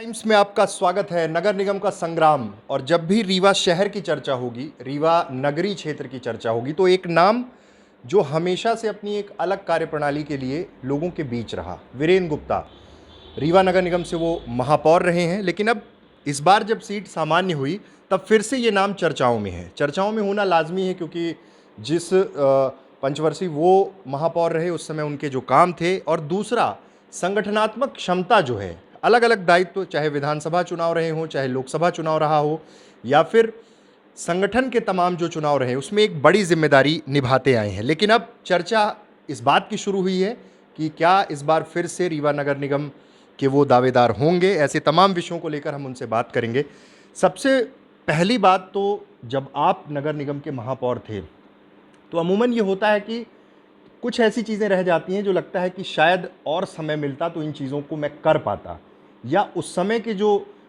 Times में आपका स्वागत है। नगर निगम का संग्राम। और जब भी रीवा शहर की चर्चा होगी, रीवा नगरीय क्षेत्र की चर्चा होगी, तो एक नाम जो हमेशा से अपनी एक अलग कार्यप्रणाली के लिए लोगों के बीच रहा, वीरेंद्र गुप्ता। रीवा नगर निगम से वो महापौर रहे हैं, लेकिन अब इस बार जब सीट सामान्य हुई तब फिर से ये नाम चर्चाओं में है। चर्चाओं में होना लाजमी है, क्योंकि जिस पंचवर्षीय वो महापौर रहे उस समय उनके जो काम थे, और दूसरा संगठनात्मक क्षमता जो है, अलग अलग दायित्व, चाहे विधानसभा चुनाव रहे हों, चाहे लोकसभा चुनाव रहा हो, या फिर संगठन के तमाम जो चुनाव रहे, उसमें एक बड़ी जिम्मेदारी निभाते आए हैं। लेकिन अब चर्चा इस बात की शुरू हुई है कि क्या इस बार फिर से रीवा नगर निगम के वो दावेदार होंगे। ऐसे तमाम विषयों को लेकर हम उनसे बात करेंगे। सबसे पहली बात तो, जब आप नगर निगम के महापौर थे तो अमूमन ये होता है कि कुछ ऐसी चीज़ें रह जाती हैं जो लगता है कि शायद और समय मिलता तो इन चीज़ों को मैं कर पाता, या उस समय के जो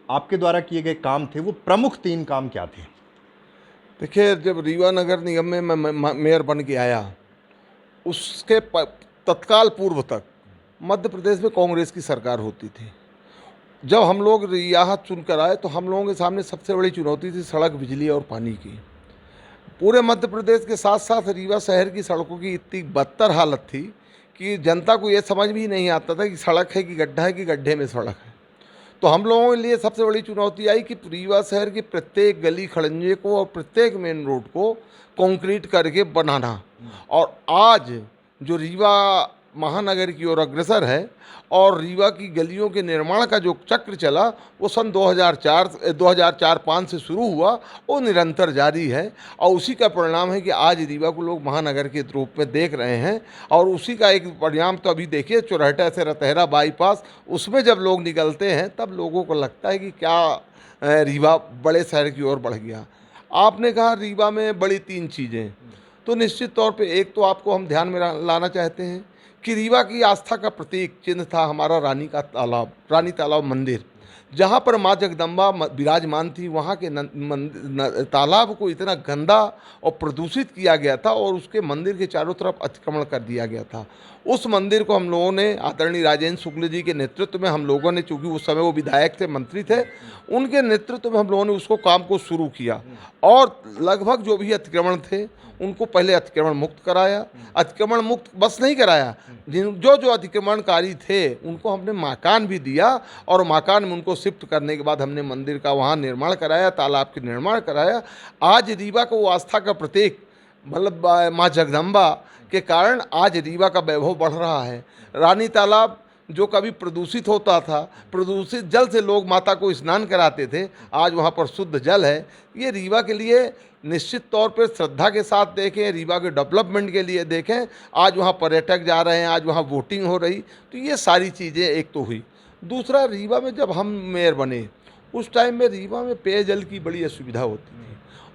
आपके द्वारा किए गए काम थे वो प्रमुख 3 काम क्या थे? देखिए, जब रीवा नगर निगम में मैं मेयर बन के आया, उसके तत्काल पूर्व तक मध्य प्रदेश में कांग्रेस की सरकार होती थी। जब हम लोग यहाँ चुनकर आए तो हम लोगों के सामने सबसे बड़ी चुनौती थी सड़क, बिजली और पानी की। पूरे मध्य प्रदेश के साथ साथ रीवा शहर की सड़कों की इतनी बदतर हालत थी कि जनता को ये समझ भी नहीं आता था कि सड़क है कि गड्ढा है कि गड्ढे में सड़क है। तो हम लोगों के लिए सबसे बड़ी चुनौती आई कि रीवा शहर के प्रत्येक गली खड़ंजे को और प्रत्येक मेन रोड को कंक्रीट करके बनाना। और आज जो रीवा महानगर की ओर अग्रसर है और रीवा की गलियों के निर्माण का जो चक्र चला, वो सन 2004-5 से शुरू हुआ, वो निरंतर जारी है। और उसी का परिणाम है कि आज रीवा को लोग महानगर के रूप में देख रहे हैं। और उसी का एक परिणाम तो अभी देखिए, चुरहटा से रतहरा बाईपास, उसमें जब लोग निकलते हैं तब लोगों को लगता है कि क्या रीवा बड़े शहर की ओर बढ़ गया। आपने कहा रीवा में बड़ी 3 चीज़ें, तो निश्चित तौर पे एक तो आपको हम ध्यान में लाना चाहते हैं कि रीवा की आस्था का प्रतीक चिन्ह था हमारा रानी तालाब मंदिर। जहाँ पर माँ जगदम्बा विराजमान थी, वहाँ के तालाब को इतना गंदा और प्रदूषित किया गया था और उसके मंदिर के चारों तरफ अतिक्रमण कर दिया गया था। उस मंदिर को हम लोगों ने आदरणीय राजेंद्र शुक्ल जी के नेतृत्व में, हम लोगों ने, चूँकि उस समय वो विधायक थे, मंत्री थे, उनके नेतृत्व में हम लोगों ने उसको काम को शुरू किया। और लगभग जो भी अतिक्रमण थे उनको पहले अतिक्रमण मुक्त कराया। अतिक्रमण मुक्त बस नहीं कराया, जो अतिक्रमणकारी थे उनको हमने मकान भी दिया, और मकान में उनको शिफ्ट करने के बाद हमने मंदिर का वहाँ निर्माण कराया, तालाब के निर्माण कराया। आज रीवा को वो आस्था का प्रतीक, मतलब माँ जगदम्बा के कारण आज रीवा का वैभव बढ़ रहा है। रानी तालाब जो कभी प्रदूषित होता था, प्रदूषित जल से लोग माता को स्नान कराते थे, आज वहाँ पर शुद्ध जल है। ये रीवा के लिए निश्चित तौर पर श्रद्धा के साथ देखें, रीवा के डेवलपमेंट के लिए देखें। आज वहाँ पर्यटक जा रहे हैं, आज वहाँ वोटिंग हो रही, तो ये सारी चीज़ें एक तो हुई। दूसरा, रीवा में जब हम मेयर बने उस टाइम में रीवा में पेयजल की बड़ी असुविधा होती थी,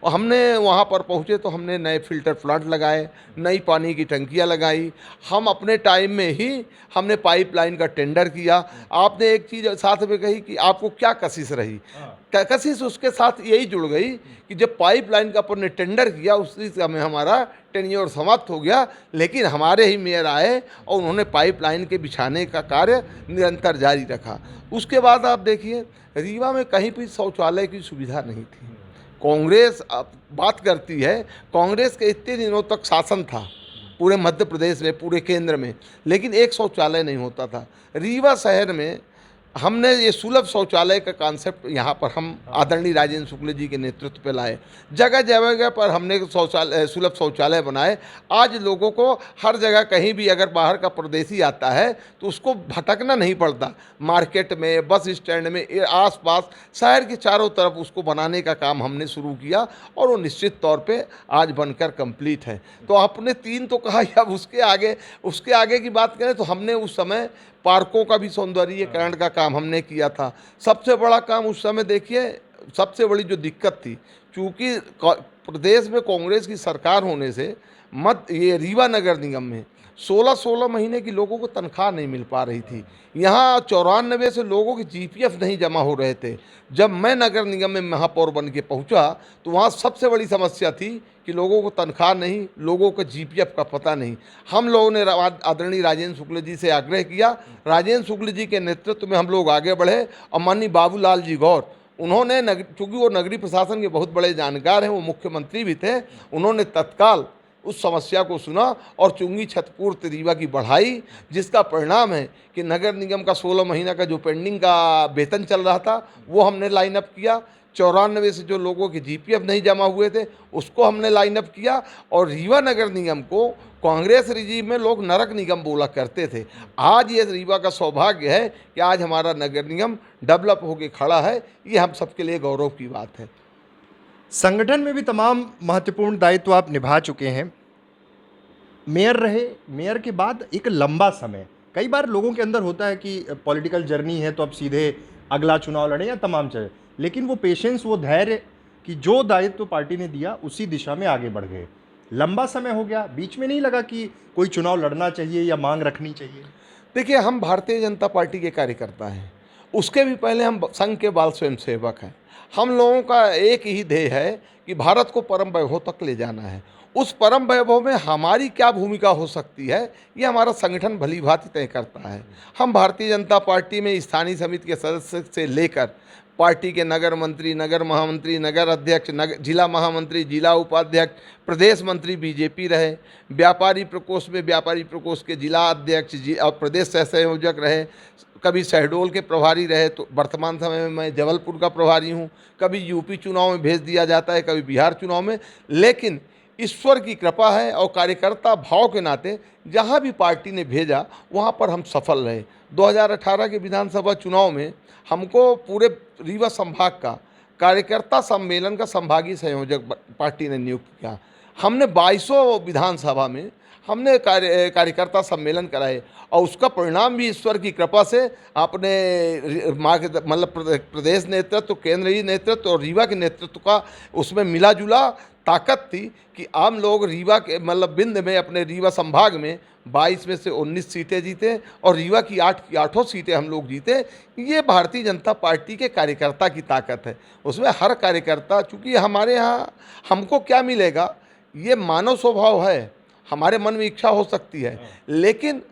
और हमने वहाँ पर पहुँचे तो हमने नए फिल्टर प्लांट लगाए, नई पानी की टंकियाँ लगाई। हम अपने टाइम में ही हमने पाइपलाइन का टेंडर किया। आपने एक चीज़ साथ में कही कि आपको क्या कशिश रही, कशिश उसके साथ यही जुड़ गई कि जब पाइपलाइन का अपन ने टेंडर किया, उसी समय हमारा टेन्योर समाप्त हो गया। लेकिन हमारे ही मेयर आए और उन्होंने पाइपलाइन के बिछाने का कार्य निरंतर जारी रखा। उसके बाद आप देखिए, रीवा में कहीं भी शौचालय की सुविधा नहीं थी। कांग्रेस बात करती है, कांग्रेस के इतने दिनों तक शासन था पूरे मध्य प्रदेश में, पूरे केंद्र में, लेकिन एक शौचालय नहीं होता था। रीवा शहर में हमने ये सुलभ शौचालय का कॉन्सेप्ट यहाँ पर हम आदरणीय राजेंद्र शुक्ल जी के नेतृत्व पे लाए। जगह जगह पर हमने सुलभ शौचालय बनाए। आज लोगों को हर जगह कहीं भी अगर बाहर का परदेशी आता है तो उसको भटकना नहीं पड़ता। मार्केट में, बस स्टैंड में, आसपास शहर के चारों तरफ उसको बनाने का काम हमने शुरू किया, और वो निश्चित तौर पर आज बनकर कंप्लीट है। तो आपने 3 तो कहा, अब उसके आगे की बात करें तो हमने उस समय पार्कों का भी सौंदर्यीकरण का काम हमने किया था। सबसे बड़ा काम उस समय देखिए, सबसे बड़ी जो दिक्कत थी, चूँकि प्रदेश में कांग्रेस की सरकार होने से ये रीवा नगर निगम में 16-16 महीने की लोगों को तनख्वाह नहीं मिल पा रही थी। यहाँ 94 से लोगों के जीपीएफ नहीं जमा हो रहे थे। जब मैं नगर निगम में महापौर बन के पहुँचा तो वहाँ सबसे बड़ी समस्या थी कि लोगों को तनख्वाह नहीं, लोगों को जीपीएफ का पता नहीं। हम लोगों ने आदरणीय राजेंद्र शुक्ल जी से आग्रह किया, राजेंद्र शुक्ल जी के नेतृत्व में हम लोग आगे बढ़े और माननीय बाबूलाल जी गौर, उन्होंने चूँकि वो नगरीय प्रशासन के बहुत बड़े जानकार हैं, वो मुख्यमंत्री भी थे, उन्होंने तत्काल उस समस्या को सुना और चुंगी क्षतिपूर्ति रीवा की बढ़ाई, जिसका परिणाम है कि नगर निगम का 16 महीना का जो पेंडिंग का वेतन चल रहा था वो हमने लाइन अप किया। 94 से जो लोगों के जीपीएफ नहीं जमा हुए थे उसको हमने लाइन अप किया। और रीवा नगर निगम को कांग्रेस रिजीम में लोग नरक निगम बोला करते थे। आज ये रीवा का सौभाग्य है कि आज हमारा नगर निगम डेवलप होकर खड़ा है, ये हम सबके लिए गौरव की बात है। संगठन में भी तमाम महत्वपूर्ण दायित्व आप निभा चुके हैं। मेयर रहे, मेयर के बाद एक लंबा समय, कई बार लोगों के अंदर होता है कि पॉलिटिकल जर्नी है तो अब सीधे अगला चुनाव लड़े या तमाम चले, लेकिन वो पेशेंस, वो धैर्य कि जो दायित्व पार्टी ने दिया उसी दिशा में आगे बढ़ गए। लंबा समय हो गया, बीच में नहीं लगा कि कोई चुनाव लड़ना चाहिए या मांग रखनी चाहिए? देखिए, हम भारतीय जनता पार्टी के कार्यकर्ता हैं, उसके भी पहले हम संघ के बाल स्वयंसेवक हैं। हम लोगों का एक ही ध्येय है कि भारत को परम वैभव तक ले जाना है। उस परम वैभव में हमारी क्या भूमिका हो सकती है, ये हमारा संगठन भली भांति तय करता है। हम भारतीय जनता पार्टी में स्थानीय समिति के सदस्य से लेकर पार्टी के नगर मंत्री, नगर महामंत्री, नगर अध्यक्ष, जिला महामंत्री, जिला उपाध्यक्ष, प्रदेश मंत्री बीजेपी रहे, व्यापारी प्रकोष्ठ में व्यापारी प्रकोष्ठ के जिला अध्यक्ष और प्रदेश सह संयोजक रहे, कभी शहडोल के प्रभारी रहे, तो वर्तमान समय में मैं जबलपुर का प्रभारी हूँ। कभी यूपी चुनाव में भेज दिया जाता है, कभी बिहार चुनाव में, लेकिन ईश्वर की कृपा है और कार्यकर्ता भाव के नाते जहाँ भी पार्टी ने भेजा वहाँ पर हम सफल रहे। 2018 के विधानसभा चुनाव में हमको पूरे रीवा संभाग का कार्यकर्ता सम्मेलन का संभागीय संयोजक पार्टी ने नियुक्त किया। हमने 2200 विधानसभा में हमने कार्यकर्ता सम्मेलन कराए और उसका परिणाम भी ईश्वर की कृपा से अपने मतलब प्रदेश नेतृत्व, केंद्रीय नेतृत्व और रीवा के नेतृत्व का उसमें मिला जुला ताकत थी कि आम लोग रीवा के मतलब बिंद में अपने रीवा संभाग में 22 में से 19 सीटें जीते और रीवा की 8 की 8 सीटें हम लोग जीते। ये भारतीय जनता पार्टी के कार्यकर्ता की ताकत है। उसमें हर कार्यकर्ता, चूँकि हमारे यहाँ हमको क्या मिलेगा, ये मानव स्वभाव है, हमारे मन में इच्छा हो सकती है, लेकिन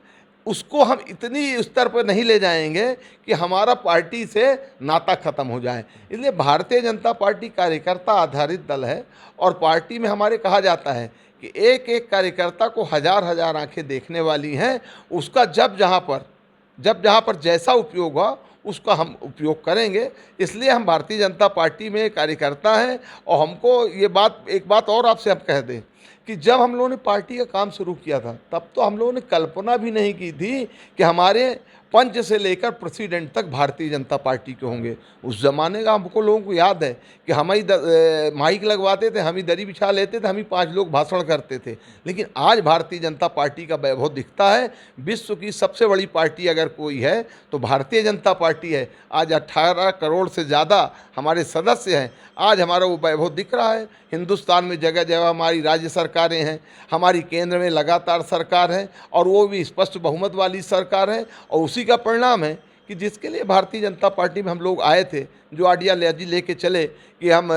उसको हम इतनी स्तर पर नहीं ले जाएंगे कि हमारा पार्टी से नाता खत्म हो जाए। इसलिए भारतीय जनता पार्टी कार्यकर्ता आधारित दल है और पार्टी में हमारे कहा जाता है कि एक एक कार्यकर्ता को हजार हजार आंखें देखने वाली हैं। उसका जब जहाँ पर जैसा उपयोग हुआ उसका हम उपयोग करेंगे। इसलिए हम भारतीय जनता पार्टी में कार्यकर्ता हैं। और हमको ये बात, एक बात और आपसे हम कह दें कि जब हम लोगों ने पार्टी का काम शुरू किया था तब तो हम लोगों ने कल्पना भी नहीं की थी कि हमारे पंच से लेकर प्रेसिडेंट तक भारतीय जनता पार्टी के होंगे। उस ज़माने का हमको लोगों को याद है कि हम ही माइक लगवाते थे, हम ही दरी बिछा लेते थे, हम ही 5 लोग भाषण करते थे। लेकिन आज भारतीय जनता पार्टी का वैभव दिखता है। विश्व की सबसे बड़ी पार्टी अगर कोई है तो भारतीय जनता पार्टी है। आज 18 करोड़ से ज़्यादा हमारे सदस्य हैं। आज हमारा वो वैभव दिख रहा है। हिंदुस्तान में जगह जगह हमारी राज्य सरकारें हैं, हमारी केंद्र में लगातार सरकार है और वो भी स्पष्ट बहुमत वाली सरकार है। और उसी का परिणाम है कि जिसके लिए भारतीय जनता पार्टी में हम लोग आए थे, जो आइडियालॉजी लेके चले कि हम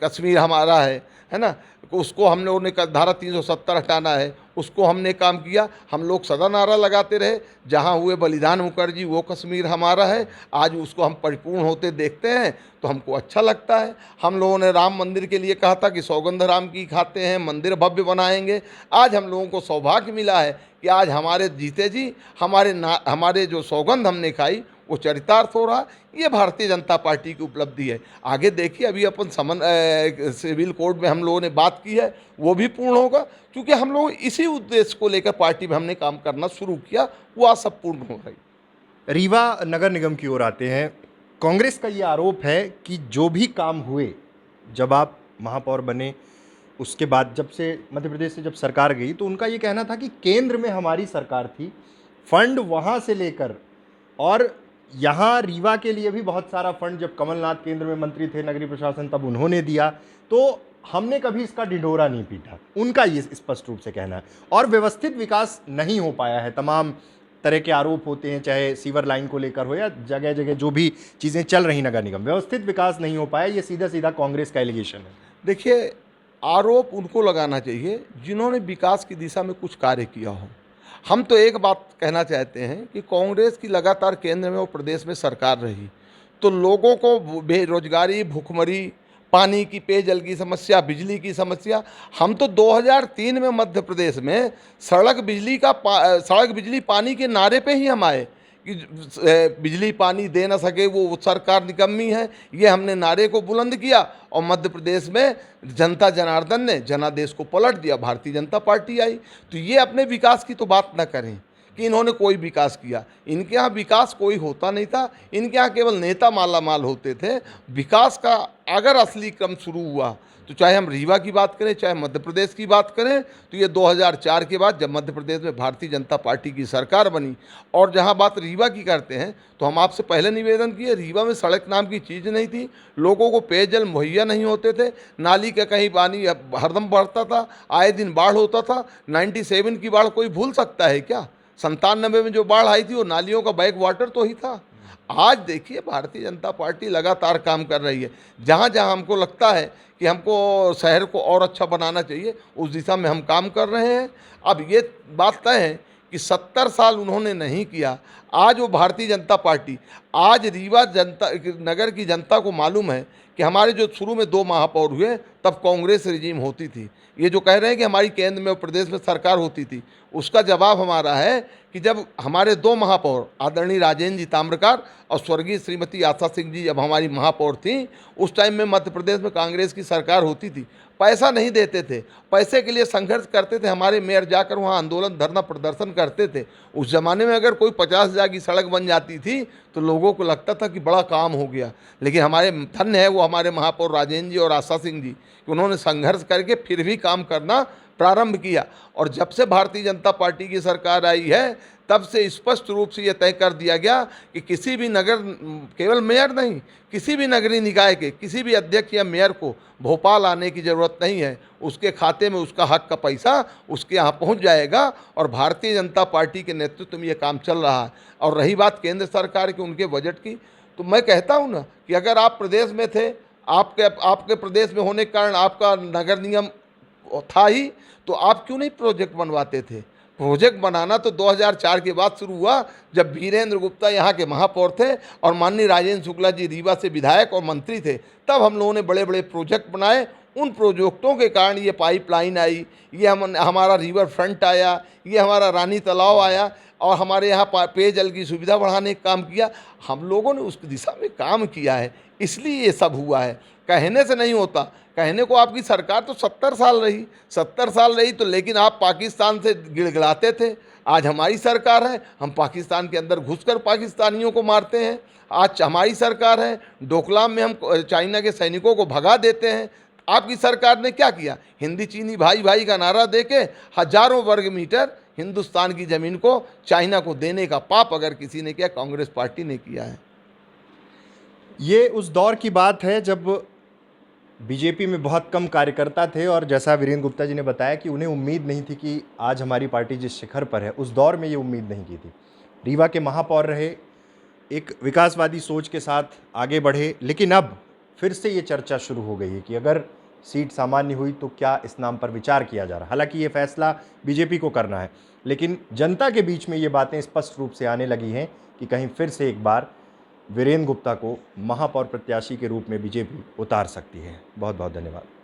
कश्मीर हमारा है ना, उसको हम लोगों ने धारा 370 हटाना है, उसको हमने काम किया। हम लोग सदा नारा लगाते रहे, जहाँ हुए बलिदान मुखर्जी वो कश्मीर हमारा है। आज उसको हम परिपूर्ण होते देखते हैं तो हमको अच्छा लगता है। हम लोगों ने राम मंदिर के लिए कहा था कि सौगंध राम की खाते हैं, मंदिर भव्य बनाएंगे। आज हम लोगों को सौभाग्य मिला है कि आज हमारे जीते जी हमारे जो सौगंध हमने खाई वो चरितार्थ हो रहा। ये भारतीय जनता पार्टी की उपलब्धि है। आगे देखिए, अभी अपन सिविल कोड में हम लोगों ने बात की है, वो भी पूर्ण होगा, क्योंकि हम लोग इसी उद्देश्य को लेकर पार्टी में हमने काम करना शुरू किया। वो आज सब पूर्ण हो रही। रीवा नगर निगम की ओर आते हैं। कांग्रेस का ये आरोप है कि जो भी काम हुए, जब आप महापौर बने उसके बाद, जब से मध्य प्रदेश से जब सरकार गई, तो उनका ये कहना था कि केंद्र में हमारी सरकार थी, फंड वहाँ से लेकर, और यहाँ रीवा के लिए भी बहुत सारा फंड जब कमलनाथ केंद्र में मंत्री थे, नगरीय प्रशासन, तब उन्होंने दिया। तो हमने कभी इसका ढिंढोरा नहीं पीटा, उनका ये स्पष्ट रूप से कहना है। और व्यवस्थित विकास नहीं हो पाया है, तमाम तरह के आरोप होते हैं, चाहे सीवर लाइन को लेकर हो या जगह जगह जो भी चीज़ें चल रही नगर निगम, व्यवस्थित विकास नहीं हो पाया, ये सीधा सीधा कांग्रेस का एलिगेशन है। देखिए, आरोप उनको लगाना चाहिए जिन्होंने विकास की दिशा में कुछ कार्य किया हो। हम तो एक बात कहना चाहते हैं कि कांग्रेस की लगातार केंद्र में और प्रदेश में सरकार रही, तो लोगों को बेरोजगारी, भूखमरी, पानी की, पेयजल की समस्या, बिजली की समस्या, हम तो 2003 में मध्य प्रदेश में सड़क बिजली पानी के नारे पे ही हम आए कि बिजली पानी दे ना सके वो सरकार निकम्मी है, ये हमने नारे को बुलंद किया और मध्य प्रदेश में जनता जनार्दन ने जनादेश को पलट दिया, भारतीय जनता पार्टी आई। तो ये अपने विकास की तो बात ना करें कि इन्होंने कोई विकास किया, इनके यहाँ विकास कोई होता नहीं था, इनके यहाँ केवल नेता माला माल होते थे। विकास का अगर असली क्रम शुरू हुआ तो चाहे हम रीवा की बात करें, चाहे मध्य प्रदेश की बात करें, तो ये 2004 के बाद जब मध्य प्रदेश में भारतीय जनता पार्टी की सरकार बनी। और जहां बात रीवा की करते हैं तो हम आपसे पहले निवेदन किए, रीवा में सड़क नाम की चीज़ नहीं थी, लोगों को पेयजल मुहैया नहीं होते थे, नाली का कहीं पानी हरदम बढ़ता था, आए दिन बाढ़ होता था। 97 की बाढ़ कोई भूल सकता है क्या? 97 में जो बाढ़ आई थी वो नालियों का बैक वाटर तो ही था। आज देखिए, भारतीय जनता पार्टी लगातार काम कर रही है। जहाँ जहाँ हमको लगता है कि हमको शहर को और अच्छा बनाना चाहिए, उस दिशा में हम काम कर रहे हैं। अब ये बात तय है कि 70 साल उन्होंने नहीं किया, आज वो भारतीय जनता पार्टी, आज रीवा जनता नगर की जनता को मालूम है कि हमारे जो शुरू में 2 महापौर हुए तब कांग्रेस रिजीम होती थी। ये जो कह रहे हैं कि हमारी केंद्र में और प्रदेश में सरकार होती थी, उसका जवाब हमारा है कि जब हमारे 2 महापौर आदरणीय राजेंद्र जी ताम्रकार और स्वर्गीय श्रीमती आशा सिंह जी जब हमारी महापौर थी, उस टाइम में मध्य प्रदेश में कांग्रेस की सरकार होती थी। पैसा नहीं देते थे, पैसे के लिए संघर्ष करते थे, हमारे मेयर जाकर वहाँ आंदोलन, धरना, प्रदर्शन करते थे। उस ज़माने में अगर कोई 50,000 की सड़क बन जाती थी तो लोगों को लगता था कि बड़ा काम हो गया। लेकिन हमारे धन्य है वो हमारे महापौर राजेंद्र जी और आशा सिंह जी कि उन्होंने संघर्ष करके फिर भी काम करना प्रारंभ किया। और जब से भारतीय जनता पार्टी की सरकार आई है तब से स्पष्ट रूप से यह तय कर दिया गया कि किसी भी नगर, केवल मेयर नहीं, किसी भी नगरीय निकाय के किसी भी अध्यक्ष या मेयर को भोपाल आने की ज़रूरत नहीं है। उसके खाते में उसका हक का पैसा उसके यहाँ पहुँच जाएगा और भारतीय जनता पार्टी के नेतृत्व में ये काम चल रहा है। और रही बात केंद्र सरकार के उनके बजट की, तो मैं कहता हूँ ना कि अगर आप प्रदेश में थे, आपके प्रदेश में होने के कारण आपका नगर निगम था ही, तो आप क्यों नहीं प्रोजेक्ट बनवाते थे? प्रोजेक्ट बनाना तो 2004 के बाद शुरू हुआ, जब वीरेंद्र गुप्ता यहाँ के महापौर थे और माननीय राजेंद्र शुक्ला जी रीवा से विधायक और मंत्री थे, तब हम लोगों ने बड़े बड़े प्रोजेक्ट बनाए। उन प्रोजेक्टों के कारण ये पाइपलाइन आई, ये हमारा रिवर फ्रंट आया, ये हमारा रानी तालाब आया और हमारे यहाँ पेयजल की सुविधा बढ़ाने का काम किया। हम लोगों ने उस दिशा में काम किया है, इसलिए ये सब हुआ है। कहने से नहीं होता, कहने को आपकी सरकार तो 70 साल रही तो, लेकिन आप पाकिस्तान से गिड़गिड़ाते थे। आज हमारी सरकार है, हम पाकिस्तान के अंदर घुसकर पाकिस्तानियों को मारते हैं। आज हमारी सरकार है, डोकलाम में हम चाइना के सैनिकों को भगा देते हैं। आपकी सरकार ने क्या किया? हिंदी चीनी भाई भाई का नारा देके हजारों वर्ग मीटर हिंदुस्तान की ज़मीन को चाइना को देने का पाप अगर किसी ने किया, कांग्रेस पार्टी ने किया है। ये उस दौर की बात है जब बीजेपी में बहुत कम कार्यकर्ता थे और जैसा वीरेंद्र गुप्ता जी ने बताया कि उन्हें उम्मीद नहीं थी कि आज हमारी पार्टी जिस शिखर पर है, उस दौर में ये उम्मीद नहीं की थी। रीवा के महापौर रहे, एक विकासवादी सोच के साथ आगे बढ़े, लेकिन अब फिर से ये चर्चा शुरू हो गई है कि अगर सीट सामान्य हुई तो क्या इस नाम पर विचार किया जा रहा है। हालांकि ये फैसला बीजेपी को करना है, लेकिन जनता के बीच में ये बातें स्पष्ट रूप से आने लगी हैं कि कहीं फिर से एक बार वीरेंद्र गुप्ता को महापौर प्रत्याशी के रूप में बीजेपी उतार सकती है। बहुत बहुत धन्यवाद।